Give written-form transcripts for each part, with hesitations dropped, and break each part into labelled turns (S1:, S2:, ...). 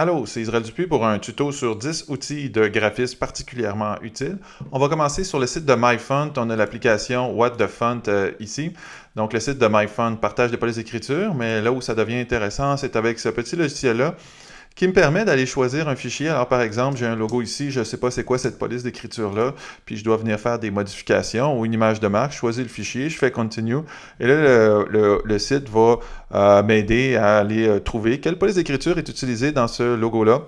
S1: Allô, c'est Israël Dupuis pour un tuto sur 10 outils de graphisme particulièrement utiles. On va commencer sur le site de MyFont. On a l'application What the Font ici. Donc, le site de MyFont partage des polices d'écriture, mais là où ça devient intéressant, c'est avec ce petit logiciel-là qui me permet d'aller choisir un fichier. Alors, par exemple, j'ai un logo ici, je ne sais pas c'est quoi cette police d'écriture-là, puis je dois venir faire des modifications ou une image de marque, je choisis le fichier, je fais Continue, et là, le site va m'aider à aller trouver quelle police d'écriture est utilisée dans ce logo-là,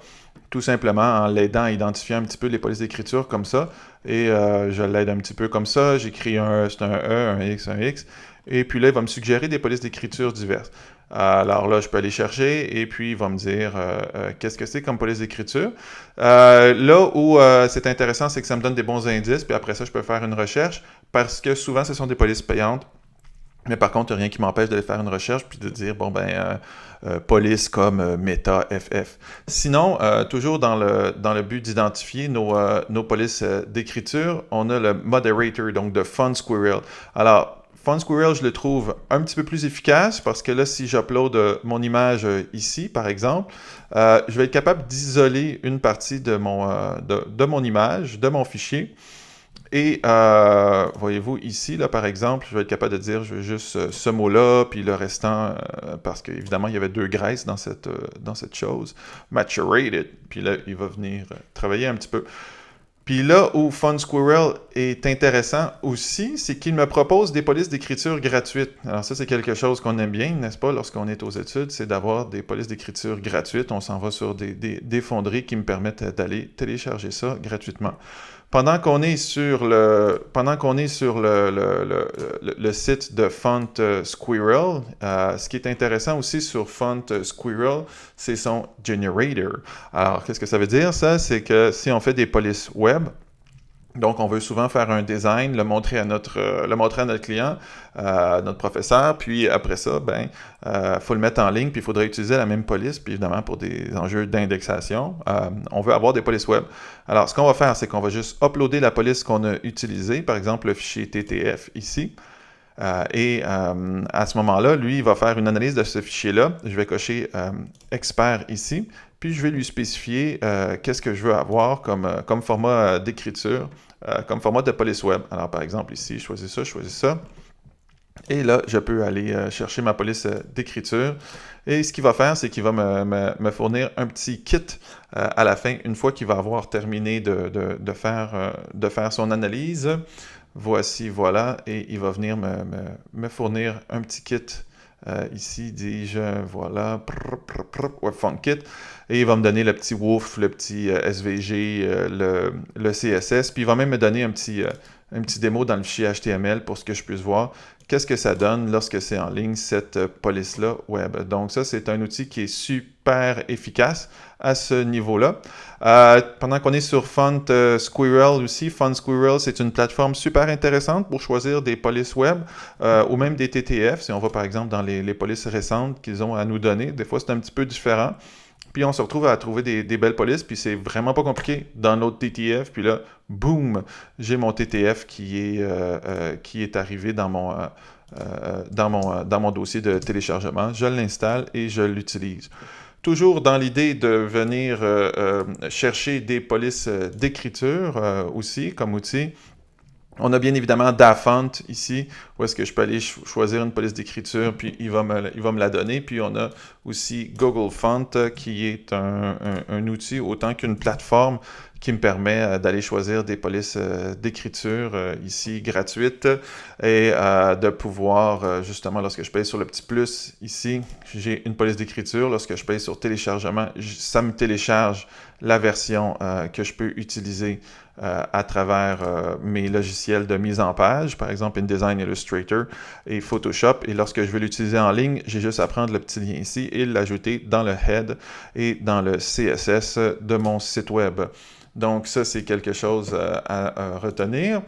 S1: tout simplement en l'aidant à identifier un petit peu les polices d'écriture comme ça, et je l'aide un petit peu comme ça, j'écris c'est un E, un X, et puis là, il va me suggérer des polices d'écriture diverses. Alors là, je peux aller chercher et puis il va me dire qu'est-ce que c'est comme police d'écriture. Là où c'est intéressant, c'est que ça me donne des bons indices, puis après ça, je peux faire une recherche parce que souvent, ce sont des polices payantes. Mais par contre, il n'y a rien qui m'empêche d'aller faire une recherche puis de dire, bon, police comme Meta FF. Sinon, toujours dans le but d'identifier nos polices d'écriture, on a le moderator, donc de Fun Squirrel. Alors, Fun Squirrel, je le trouve un petit peu plus efficace parce que là, si j'upload mon image ici, par exemple, je vais être capable d'isoler une partie de mon image, de mon fichier. Et voyez-vous ici, là, par exemple, je vais être capable de dire, je veux juste ce mot-là, puis le restant, parce qu'évidemment, il y avait deux graisses dans cette chose, maturated, puis là, il va venir travailler un petit peu. Puis là où Fun Squirrel est intéressant aussi, c'est qu'il me propose des polices d'écriture gratuites. Alors ça, c'est quelque chose qu'on aime bien, n'est-ce pas, lorsqu'on est aux études, c'est d'avoir des polices d'écriture gratuites. On s'en va sur des fonderies qui me permettent d'aller télécharger ça gratuitement. Pendant qu'on est sur le site de Font Squirrel, ce qui est intéressant aussi sur Font Squirrel, c'est son generator. Alors, qu'est-ce que ça veut dire, ça? C'est que si on fait des polices web, donc, on veut souvent faire un design, le montrer à notre client, à notre professeur, puis après ça, faut le mettre en ligne, puis il faudrait utiliser la même police, puis évidemment, pour des enjeux d'indexation, on veut avoir des polices web. Alors, ce qu'on va faire, c'est qu'on va juste uploader la police qu'on a utilisée, par exemple, le fichier TTF ici, et à ce moment-là, lui, il va faire une analyse de ce fichier-là. Je vais cocher expert ici, puis je vais lui spécifier qu'est-ce que je veux avoir comme format d'écriture, comme format de police web. Alors, par exemple, ici, je choisis ça. Et là, je peux aller chercher ma police d'écriture. Et ce qu'il va faire, c'est qu'il va me fournir un petit kit à la fin, une fois qu'il va avoir terminé de faire son analyse. Voici, voilà, et il va venir me fournir un petit kit. Ici, dis-je, voilà, Webfont Kit, et il va me donner le petit WOOF, le petit SVG, le CSS, puis il va même me donner un petit démo dans le fichier HTML pour ce que je puisse voir qu'est-ce que ça donne lorsque c'est en ligne, cette police-là web. Donc ça, c'est un outil qui est super efficace à ce niveau-là. Pendant qu'on est sur Font Squirrel aussi, Font Squirrel, c'est une plateforme super intéressante pour choisir des polices web ou même des TTF. Si on va par exemple dans les polices récentes qu'ils ont à nous donner, des fois c'est un petit peu différent. Puis on se retrouve à trouver des belles polices, puis c'est vraiment pas compliqué. Download TTF, puis là, boum, j'ai mon TTF qui est arrivé dans mon dossier de téléchargement. Je l'installe et je l'utilise. Toujours dans l'idée de venir chercher des polices d'écriture aussi comme outil. On a bien évidemment DaFont ici, où est-ce que je peux aller choisir une police d'écriture, puis il va me la donner. Puis on a aussi Google Font, qui est un outil autant qu'une plateforme qui me permet d'aller choisir des polices d'écriture ici gratuites et de pouvoir, justement, lorsque je paye sur le petit plus ici, j'ai une police d'écriture. Lorsque je paye sur téléchargement, ça me télécharge la version que je peux utiliser à travers mes logiciels de mise en page, par exemple InDesign, Illustrator et Photoshop. Et lorsque je veux l'utiliser en ligne, j'ai juste à prendre le petit lien ici et l'ajouter dans le head et dans le CSS de mon site web. Donc ça, c'est quelque chose à retenir.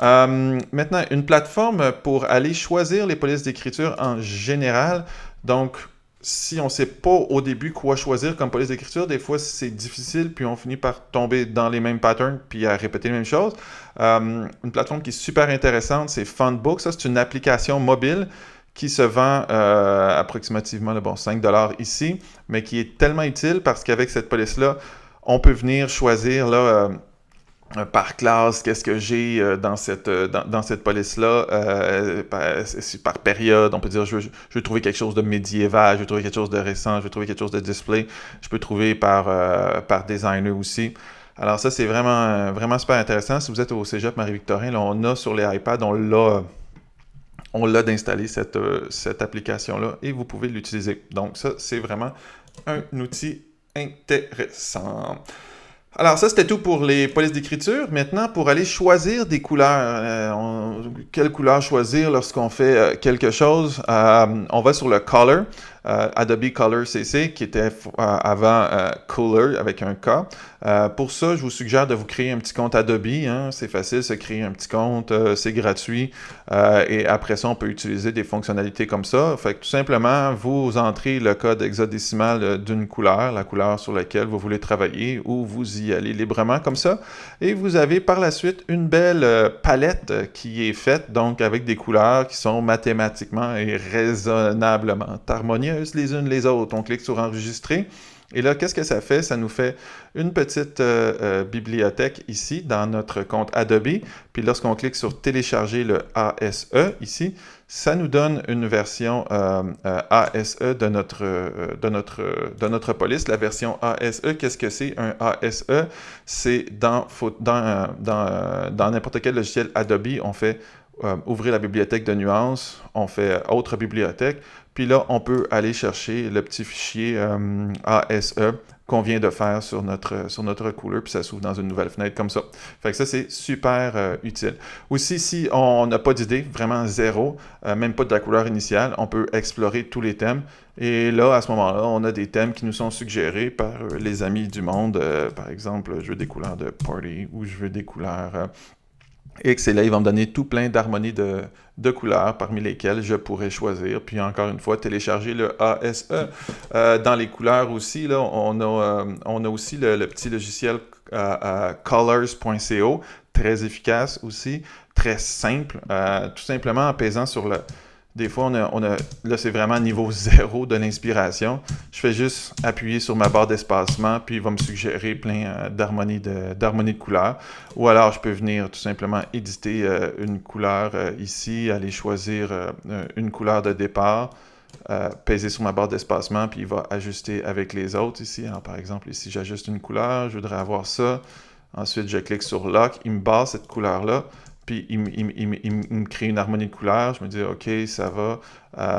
S1: Maintenant, une plateforme pour aller choisir les polices d'écriture en général. Donc, si on ne sait pas au début quoi choisir comme police d'écriture, des fois c'est difficile, puis on finit par tomber dans les mêmes patterns, puis à répéter les mêmes choses. Une plateforme qui est super intéressante, c'est Fontbook. Ça, c'est une application mobile qui se vend approximativement 5 $ ici, mais qui est tellement utile parce qu'avec cette police-là, on peut venir choisir là, par classe, qu'est-ce que j'ai dans cette police-là, par période, on peut dire, je veux trouver quelque chose de médiéval, je veux trouver quelque chose de récent, je veux trouver quelque chose de display, je peux trouver par designer aussi. Alors ça, c'est vraiment, vraiment super intéressant. Si vous êtes au Cégep Marie-Victorin, là, on a sur les iPads, on l'a d'installer cette application-là et vous pouvez l'utiliser. Donc ça, c'est vraiment un outil intéressant. Alors ça, c'était tout pour les polices d'écriture. Maintenant, pour aller choisir des couleurs, quelle couleur choisir lorsqu'on fait quelque chose, on va sur le Color, Adobe Color CC, qui était avant Cooler avec un K. Pour ça, je vous suggère de vous créer un petit compte Adobe. Hein. C'est facile, se créer un petit compte, c'est gratuit. Et après ça, on peut utiliser des fonctionnalités comme ça. Fait que tout simplement, vous entrez le code hexadécimal d'une couleur, la couleur sur laquelle vous voulez travailler, ou vous y allez librement comme ça. Et vous avez par la suite une belle palette qui est faite, donc avec des couleurs qui sont mathématiquement et raisonnablement harmonieuses les unes les autres. On clique sur Enregistrer. Et là, qu'est-ce que ça fait? Ça nous fait une petite bibliothèque ici dans notre compte Adobe. Puis lorsqu'on clique sur Télécharger le ASE ici, ça nous donne une version ASE de notre police. La version ASE, qu'est-ce que c'est un ASE? C'est dans n'importe quel logiciel Adobe, on fait ouvrir la bibliothèque de nuances, on fait autre bibliothèque, puis là, on peut aller chercher le petit fichier ASE qu'on vient de faire sur notre couleur, puis ça s'ouvre dans une nouvelle fenêtre comme ça. Fait que ça, c'est super utile. Aussi, si on n'a pas d'idée, vraiment zéro, même pas de la couleur initiale, on peut explorer tous les thèmes. Et là, à ce moment-là, on a des thèmes qui nous sont suggérés par les amis du monde. Par exemple, je veux des couleurs de party ou je veux des couleurs X, et là, il va me donner tout plein d'harmonies de couleurs parmi lesquelles je pourrais choisir. Puis encore une fois, télécharger le ASE. Dans les couleurs aussi, là, on a aussi le petit logiciel colors.co, très efficace aussi, très simple, tout simplement en pesant sur le... Des fois, là, c'est vraiment niveau zéro de l'inspiration. Je fais juste appuyer sur ma barre d'espacement, puis il va me suggérer plein d'harmonies de couleurs. Ou alors, je peux venir tout simplement éditer une couleur ici, aller choisir une couleur de départ, peser sur ma barre d'espacement, puis il va ajuster avec les autres ici. Alors, par exemple, ici, j'ajuste une couleur, je voudrais avoir ça. Ensuite, je clique sur Lock, il me barre cette couleur-là. Puis il me crée une harmonie de couleurs. Je me dis, OK, ça va.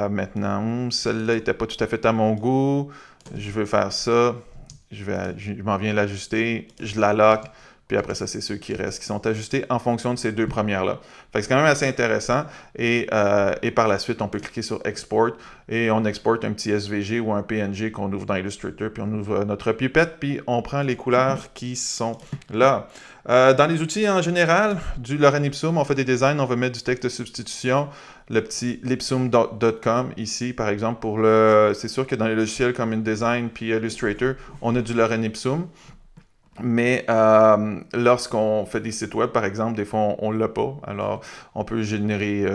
S1: Maintenant, celle-là n'était pas tout à fait à mon goût. Je veux faire ça. Je m'en viens l'ajuster. Je la lock. Puis après ça, c'est ceux qui restent, qui sont ajustés en fonction de ces deux premières-là. Fait que c'est quand même assez intéressant. Et par la suite, on peut cliquer sur Export. Et on exporte un petit SVG ou un PNG qu'on ouvre dans Illustrator. Puis on ouvre notre pipette. Puis on prend les couleurs qui sont là. Dans les outils en général, du Lorem Ipsum, on fait des designs, on va mettre du texte de substitution, le petit lipsum.com ici, par exemple, c'est sûr que dans les logiciels comme InDesign puis Illustrator, on a du Lorem Ipsum. Mais lorsqu'on fait des sites web, par exemple, des fois, on ne l'a pas. Alors, on peut générer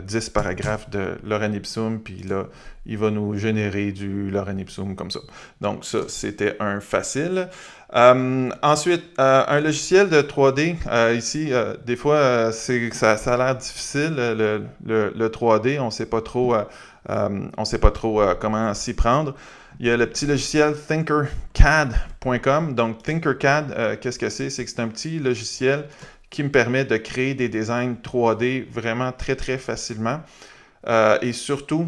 S1: 10 paragraphes de Lorem Ipsum, puis là, il va nous générer du Lorem Ipsum comme ça. Donc, ça, c'était un facile. Ensuite, un logiciel de 3D. Ici, des fois, ça a l'air difficile, le 3D. On ne sait pas trop, comment s'y prendre. Il y a le petit logiciel thinkercad.com. Donc, Thinkercad, qu'est-ce que c'est? C'est que c'est un petit logiciel qui me permet de créer des designs 3D vraiment très, très facilement. Et surtout,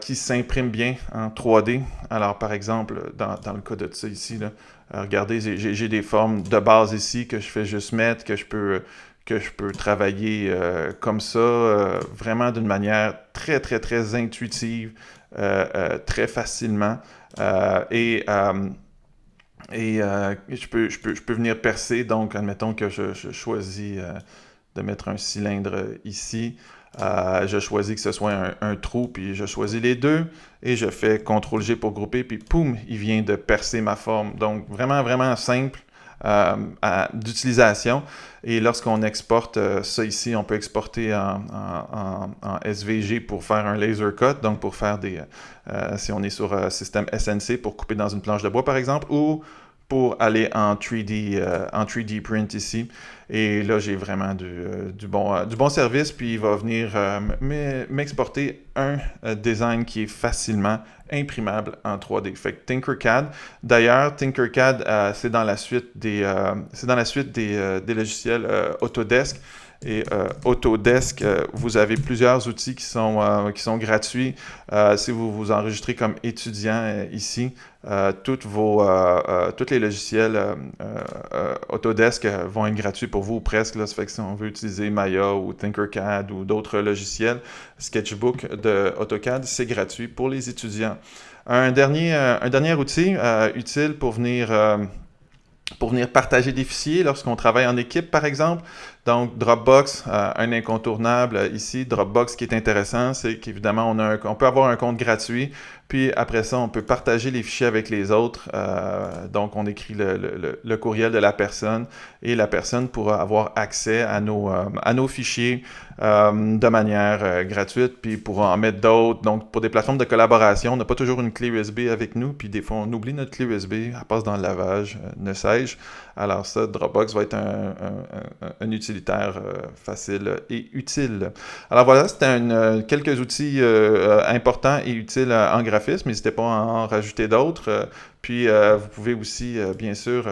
S1: qui s'impriment bien en 3D. Alors, par exemple, dans le cas de ça ici, là, regardez, j'ai des formes de base ici que je fais juste mettre, que je peux travailler comme ça, vraiment d'une manière très, très, très intuitive, très facilement. Et je peux venir percer. Donc, admettons que je choisis de mettre un cylindre ici. Je choisis que ce soit un trou, puis je choisis les deux, et je fais CTRL-G pour grouper, puis poum, il vient de percer ma forme. Donc, vraiment, vraiment simple. d'utilisation. Et lorsqu'on exporte ça ici, on peut exporter en SVG pour faire un laser cut, donc pour faire si on est sur un système SNC, pour couper dans une planche de bois par exemple, ou pour aller en 3D print ici. Et là, j'ai vraiment du bon service, puis il va venir m'exporter un design qui est facilement imprimable en 3D. Fait que Tinkercad, d'ailleurs, Tinkercad, c'est dans la suite des logiciels Autodesk. Et Autodesk, vous avez plusieurs outils qui sont gratuits. Si vous vous enregistrez comme étudiant ici, tous les logiciels Autodesk vont être gratuits pour vous, ou presque. Là, ça fait que si on veut utiliser Maya ou Tinkercad ou d'autres logiciels, Sketchbook de AutoCAD, c'est gratuit pour les étudiants. Un dernier outil utile pour venir partager des fichiers lorsqu'on travaille en équipe, par exemple. Donc, Dropbox, un incontournable ici. Dropbox, ce qui est intéressant, c'est qu'évidemment, on peut avoir un compte gratuit, puis après ça, on peut partager les fichiers avec les autres. Donc, on écrit le courriel de la personne et la personne pourra avoir accès à nos fichiers de manière gratuite, puis pourra en mettre d'autres. Donc, pour des plateformes de collaboration, on n'a pas toujours une clé USB avec nous, puis des fois, on oublie notre clé USB, elle passe dans le lavage, ne sais-je. Alors ça, Dropbox va être un utilitaire facile et utile. Alors voilà, c'était quelques outils importants et utiles en graphisme. N'hésitez pas à en rajouter d'autres. Puis vous pouvez aussi, bien sûr,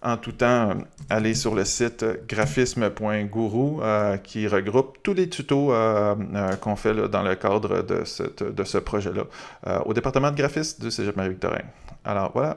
S1: en tout temps, aller sur le site graphisme.guru qui regroupe tous les tutos qu'on fait là, dans le cadre de ce projet-là au département de graphisme du Cégep Marie-Victorin. Alors voilà.